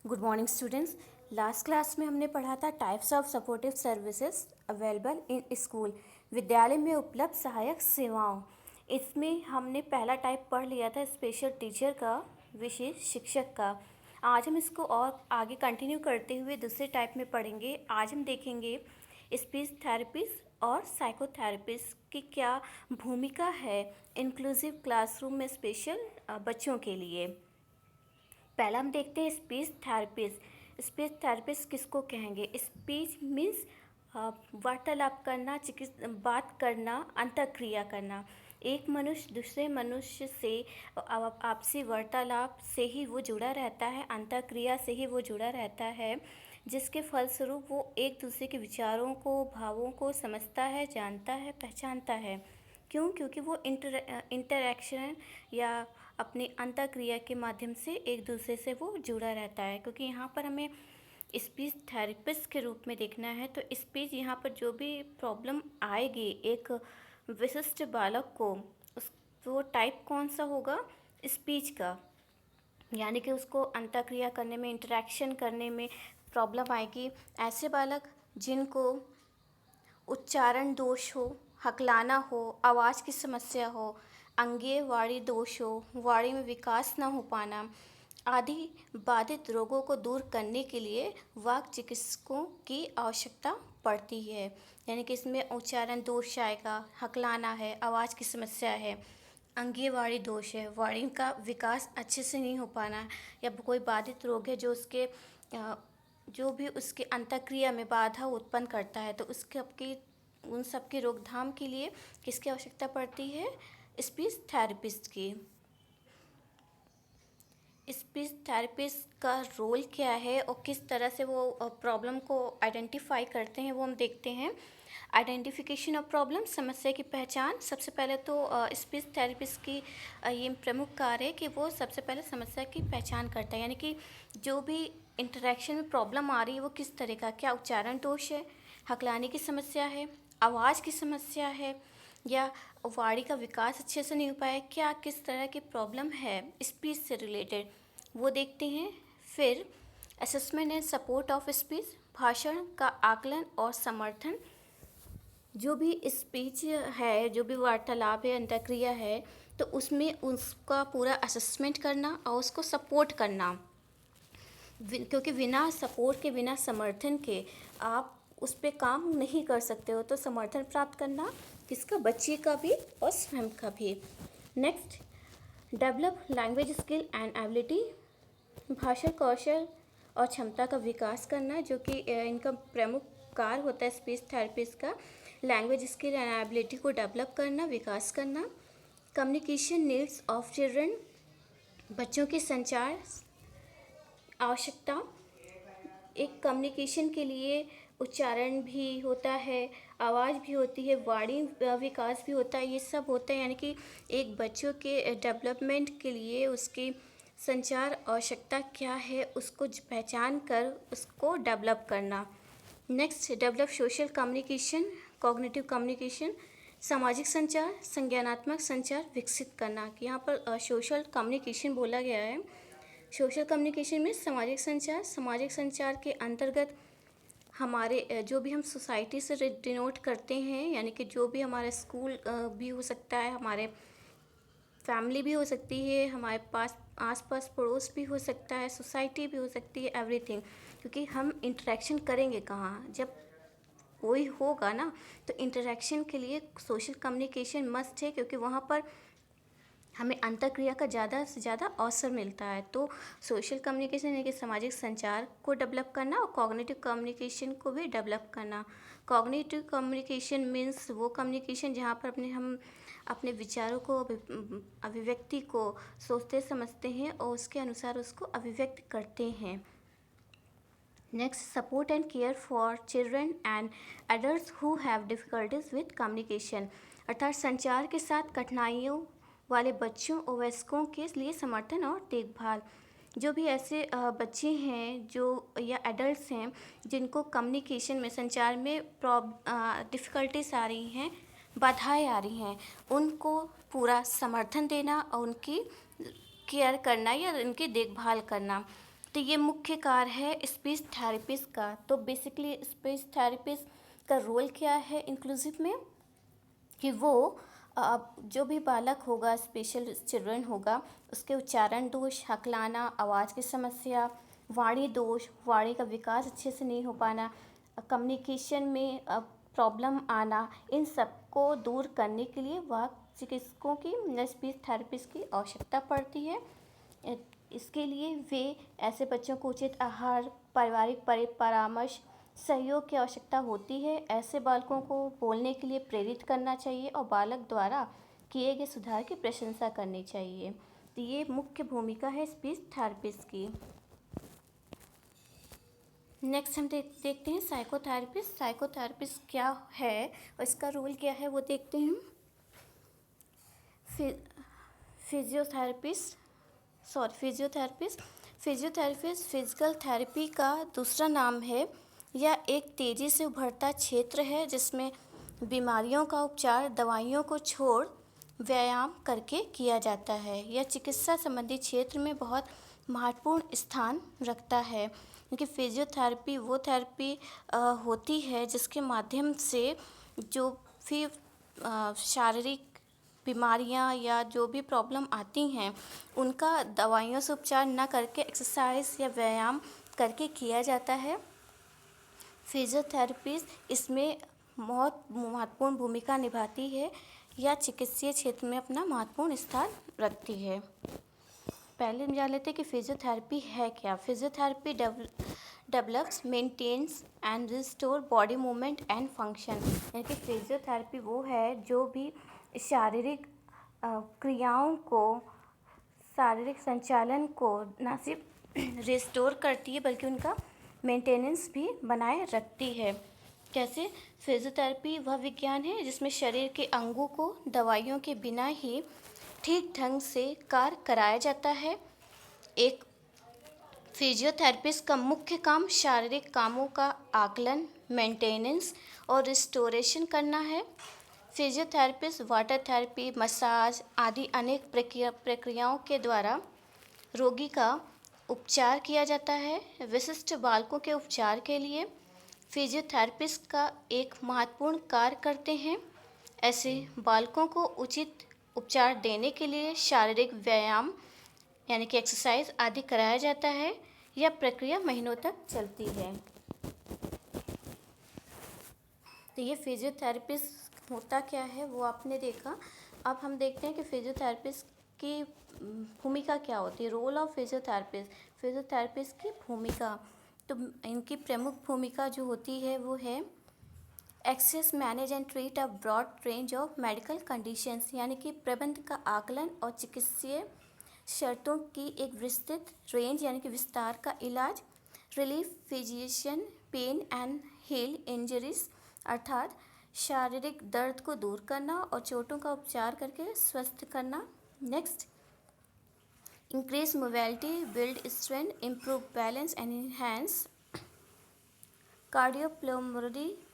Good morning students. Last class में हमने पढ़ा था types of supportive services available in school, विद्यालय में उपलब्ध सहायक सेवाओं। इसमें हमने पहला टाइप पढ़ लिया था स्पेशल टीचर का, विशेष शिक्षक का। आज हम इसको और आगे कंटिन्यू करते हुए दूसरे टाइप में पढ़ेंगे। आज हम देखेंगे स्पीच थेरेपिस्ट और साइकोथेरेपिस्ट की क्या भूमिका है इंक्लूसिव क्लासरूम में स्पेशल बच्चों के लिए। पहला हम देखते हैं स्पीच थेरेपिस्ट। स्पीच थेरेपिस्ट किसको कहेंगे? स्पीच मीन्स वार्तालाप करना, बात करना, अंतःक्रिया करना। एक मनुष्य दूसरे मनुष्य से आपसी वार्तालाप से ही वो जुड़ा रहता है, अंतःक्रिया से ही वो जुड़ा रहता है, जिसके फलस्वरूप वो एक दूसरे के विचारों को, भावों को समझता है, जानता है, पहचानता है। क्यों? क्योंकि वो इंटरैक्शन या अपनी अंतःक्रिया के माध्यम से एक दूसरे से वो जुड़ा रहता है। क्योंकि यहाँ पर हमें स्पीच थेरेपिस्ट के रूप में देखना है, तो स्पीच यहाँ पर जो भी प्रॉब्लम आएगी एक विशिष्ट बालक को, उस वो टाइप कौन सा होगा? स्पीच का, यानी कि उसको अंतःक्रिया करने में, इंटरेक्शन करने में प्रॉब्लम आएगी। ऐसे बालक जिनको उच्चारण दोष हो, हकलाना हो, आवाज़ की समस्या हो, अंगीय वाणी दोष हो, वाणी में विकास न हो पाना आदि बाधित रोगों को दूर करने के लिए वाक चिकित्सकों की आवश्यकता पड़ती है। यानी कि इसमें उच्चारण दोष आएगा, हकलाना है, आवाज़ की समस्या है, अंगीय वाणी दोष है, वाणी का विकास अच्छे से नहीं हो पाना, या कोई बाधित रोग है जो उसके जो भी उसके अंतःक्रिया में बाधा उत्पन्न करता है, तो उन सब की रोकथाम के लिए किसकी आवश्यकता पड़ती है? स्पीच थेरेपिस्ट की। स्पीच थेरेपिस्ट का रोल क्या है और किस तरह से वो प्रॉब्लम को आइडेंटिफाई करते हैं, वो हम देखते हैं। आइडेंटिफिकेशन ऑफ प्रॉब्लम, समस्या की पहचान। सबसे पहले तो स्पीच थेरेपिस्ट की ये प्रमुख कार्य है कि वो सबसे पहले समस्या की पहचान करता है। यानी कि जो भी इंटरेक्शन में प्रॉब्लम आ रही है वो किस तरह का, क्या उच्चारण दोष है, हकलाने की समस्या है, आवाज़ की समस्या है, या वाणी का विकास अच्छे से नहीं हो पाया, क्या किस तरह की प्रॉब्लम है स्पीच से रिलेटेड, वो देखते हैं। फिर assessment and support of speech, भाषण का आकलन और समर्थन। जो भी स्पीच है, जो भी वार्तालाप है, अंतःक्रिया है, तो उसमें उसका पूरा असेसमेंट करना और उसको सपोर्ट करना, क्योंकि बिना सपोर्ट के, बिना समर्थन के आप उस पर काम नहीं कर सकते हो। तो समर्थन प्राप्त करना किसका? बच्चे का भी और स्वयं का भी। Next, develop language skill and ability, भाषा कौशल और क्षमता का विकास करना, जो कि इनका प्रमुख कार्य होता है स्पीच थेरेपिस्ट का। लैंग्वेज स्किल एंड एबिलिटी को डेवलप करना, विकास करना। कम्युनिकेशन नीड्स ऑफ चिल्ड्रन, बच्चों के संचार आवश्यकता। एक कम्युनिकेशन के लिए उच्चारण भी होता है, आवाज़ भी होती है, वाणी विकास भी होता है, ये सब होता है। यानी कि एक बच्चों के डेवलपमेंट के लिए उसकी संचार आवश्यकता क्या है, उसको पहचान कर उसको डेवलप करना। Next, develop social communication, cognitive communication, सामाजिक संचार, संज्ञानात्मक संचार विकसित करना। कि यहाँ पर सोशल कम्युनिकेशन बोला गया है। सोशल कम्युनिकेशन में सामाजिक संचार, सामाजिक संचार के अंतर्गत हमारे जो भी हम सोसाइटी से डिनोट करते हैं, यानी कि जो भी हमारा स्कूल भी हो सकता है, हमारे फैमिली भी हो सकती है, हमारे पास आसपास पड़ोस भी हो सकता है, सोसाइटी भी हो सकती है, एवरीथिंग। क्योंकि हम इंटरेक्शन करेंगे कहाँ? जब कोई होगा ना, तो इंटरेक्शन के लिए सोशल कम्युनिकेशन मस्ट है, क्योंकि वहाँ पर हमें अंतःक्रिया का ज़्यादा से ज़्यादा अवसर मिलता है। तो सोशल कम्युनिकेशन यानी कि सामाजिक संचार को डेवलप करना और कॉग्निटिव कम्युनिकेशन को भी डेवलप करना। कॉग्निटिव कम्युनिकेशन मीन्स वो कम्युनिकेशन जहाँ पर हम अपने विचारों को, अभिव्यक्ति को सोचते समझते हैं और उसके अनुसार उसको अभिव्यक्त करते हैं। Next, support and care for children and adults who have difficulties with communication, अर्थात संचार के साथ कठिनाइयों वाले बच्चों और वयस्कों के लिए समर्थन और देखभाल। जो भी ऐसे बच्चे हैं जो या एडल्ट्स हैं जिनको कम्युनिकेशन में, संचार में डिफ़िकल्टीज आ रही हैं, बाधाएं आ रही हैं, उनको पूरा समर्थन देना और उनकी केयर करना या उनकी देखभाल करना। तो ये मुख्य कार्य है स्पीच थेरेपिस्ट का। तो बेसिकली स्पीच थेरेपिस्ट का रोल क्या है इंक्लूसिव में, कि वो जो भी बालक होगा, स्पेशल चिल्ड्रन होगा, उसके उच्चारण दोष, हकलाना, आवाज़ की समस्या, वाणी दोष, वाणी का विकास अच्छे से नहीं हो पाना, कम्युनिकेशन में प्रॉब्लम आना, इन सब को दूर करने के लिए वह चिकित्सकों की या स्पीच थेरेपिस्ट की आवश्यकता पड़ती है। इसके लिए वे ऐसे बच्चों को उचित आहार, पारिवारिक परामर्श, सहयोग की आवश्यकता होती है। ऐसे बालकों को बोलने के लिए प्रेरित करना चाहिए और बालक द्वारा किए गए सुधार की प्रशंसा करनी चाहिए। तो ये मुख्य भूमिका है स्पीच थेरेपिस्ट की। नेक्स्ट हम देखते हैं साइकोथेरेपिस्ट। साइकोथेरेपिस्ट क्या है और इसका रोल क्या है वो देखते हैं। फिजियोथेरेपिस्ट फिजिकल थेरेपी का दूसरा नाम है। यह एक तेज़ी से उभरता क्षेत्र है जिसमें बीमारियों का उपचार दवाइयों को छोड़ व्यायाम करके किया जाता है। यह चिकित्सा संबंधी क्षेत्र में बहुत महत्वपूर्ण स्थान रखता है, क्योंकि फिजियोथेरेपी वो थेरेपी होती है जिसके माध्यम से जो भी शारीरिक बीमारियां या जो भी प्रॉब्लम आती हैं उनका दवाइयों से उपचार न करके एक्सरसाइज या व्यायाम करके किया जाता है। फिजियोथेरेपिस्ट इसमें बहुत महत्वपूर्ण भूमिका निभाती है या चिकित्सीय क्षेत्र में अपना महत्वपूर्ण स्थान रखती है। पहले हम जान लेते हैं कि फिजियोथेरेपी है क्या। Physiotherapy develops, maintains and restore body movement and function. यानी कि फिजियोथेरेपी वो है जो भी शारीरिक क्रियाओं को, शारीरिक संचालन को न सिर्फ रिस्टोर करती है बल्कि उनका मेंटेनेंस भी बनाए रखती है। कैसे? फिजियोथेरेपी वह विज्ञान है जिसमें शरीर के अंगों को दवाइयों के बिना ही ठीक ढंग से कार्य कराया जाता है। एक फिजियोथेरेपिस्ट का मुख्य काम शारीरिक कामों का आकलन, मेंटेनेंस और रिस्टोरेशन करना है। फिजियोथेरेपिस्ट वाटर थेरेपी, मसाज आदि अनेक प्रक्रियाओं के द्वारा रोगी का उपचार किया जाता है। विशिष्ट बालकों के उपचार के लिए फिजियोथेरेपिस्ट का एक महत्वपूर्ण कार्य करते हैं। ऐसे बालकों को उचित उपचार देने के लिए शारीरिक व्यायाम यानी कि एक्सरसाइज आदि कराया जाता है। यह प्रक्रिया महीनों तक चलती है। तो ये फिजियोथेरेपिस्ट होता क्या है वो आपने देखा। अब हम देखते हैं कि फिजियोथेरेपिस्ट की भूमिका क्या होती है। रोल ऑफ फिजियोथेरेपिस्ट की भूमिका, तो इनकी प्रमुख भूमिका जो होती है वो है assess, manage and treat a broad range of medical conditions, यानी कि प्रबंध का आकलन और चिकित्सीय शर्तों की एक विस्तृत रेंज यानी कि विस्तार का इलाज। Relief physician, pain and heal injuries, अर्थात शारीरिक दर्द को दूर करना और चोटों का उपचार करके स्वस्थ करना। Next, increase mobility, build strength, improve balance and enhance cardiopulmonary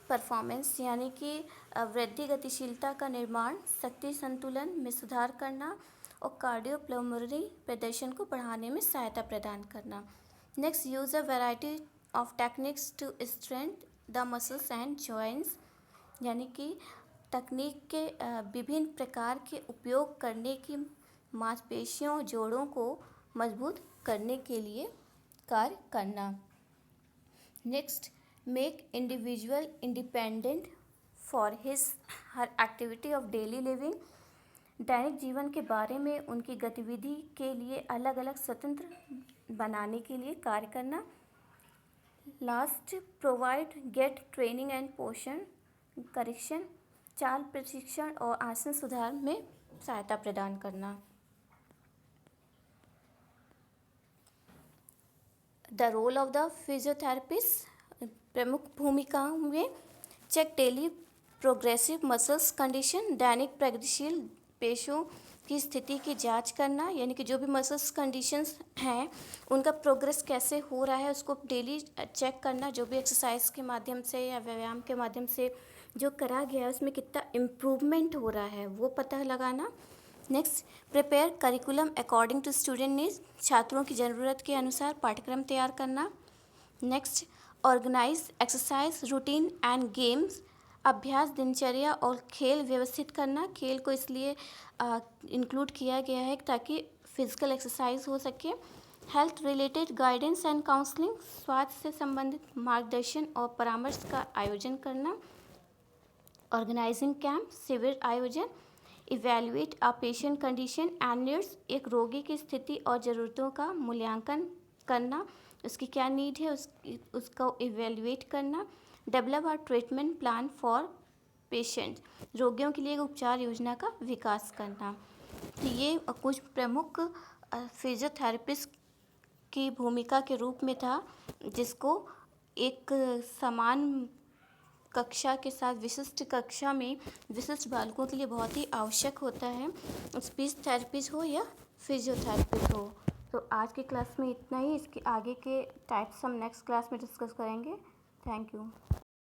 performance, यानी कि वृद्धि गतिशीलता का निर्माण, शक्ति संतुलन में सुधार करना और कार्डियोपल्मोनरी प्रदर्शन को बढ़ाने में सहायता प्रदान करना। Next, use a variety of techniques to strength the muscles and joints, यानी कि तकनीक के विभिन्न प्रकार के उपयोग करने की मांसपेशियों, जोड़ों को मजबूत करने के लिए कार्य करना। Next, make individual independent for her activity of daily living, दैनिक जीवन के बारे में उनकी गतिविधि के लिए अलग अलग स्वतंत्र बनाने के लिए कार्य करना। Last, provide gait training and पोषण करेक्शन, चाल प्रशिक्षण और आसन सुधार में सहायता प्रदान करना। The role of the physiotherapist, प्रमुख भूमिकाओं में check daily progressive muscles condition, दैनिक प्रगतिशील पेशियों की स्थिति की जांच करना, यानी कि जो भी मसल्स कंडीशंस हैं उनका प्रोग्रेस कैसे हो रहा है उसको डेली चेक करना। जो भी एक्सरसाइज के माध्यम से या व्यायाम के माध्यम से जो करा गया है उसमें कितना इम्प्रूवमेंट हो रहा है वो पता लगाना। Next, prepare curriculum according to student needs, छात्रों की ज़रूरत के अनुसार पाठ्यक्रम तैयार करना। Next, organize exercise routine and games, अभ्यास दिनचर्या और खेल व्यवस्थित करना। खेल को इसलिए इंक्लूड किया गया है ताकि फिजिकल एक्सरसाइज हो सके। Health related guidance and counselling, स्वास्थ्य से संबंधित मार्गदर्शन और परामर्श का आयोजन करना। ऑर्गेनाइजिंग कैंप, शिविर आयोजन। Evaluate a patient condition and needs, एक रोगी की स्थिति और ज़रूरतों का मूल्यांकन करना, उसकी क्या नीड है उसको इवैल्यूएट करना। Develop a treatment plan for patient, रोगियों के लिए एक उपचार योजना का विकास करना। तो ये कुछ प्रमुख फिजियोथेरेपिस्ट की भूमिका के रूप में था, जिसको एक समान कक्षा के साथ विशिष्ट कक्षा में विशिष्ट बालकों के लिए बहुत ही आवश्यक होता है, स्पीच थेरेपिस्ट हो या फिजियोथेरेपिस्ट हो। तो आज की क्लास में इतना ही, इसके आगे के टाइप्स हम नेक्स्ट क्लास में डिस्कस करेंगे। Thank you.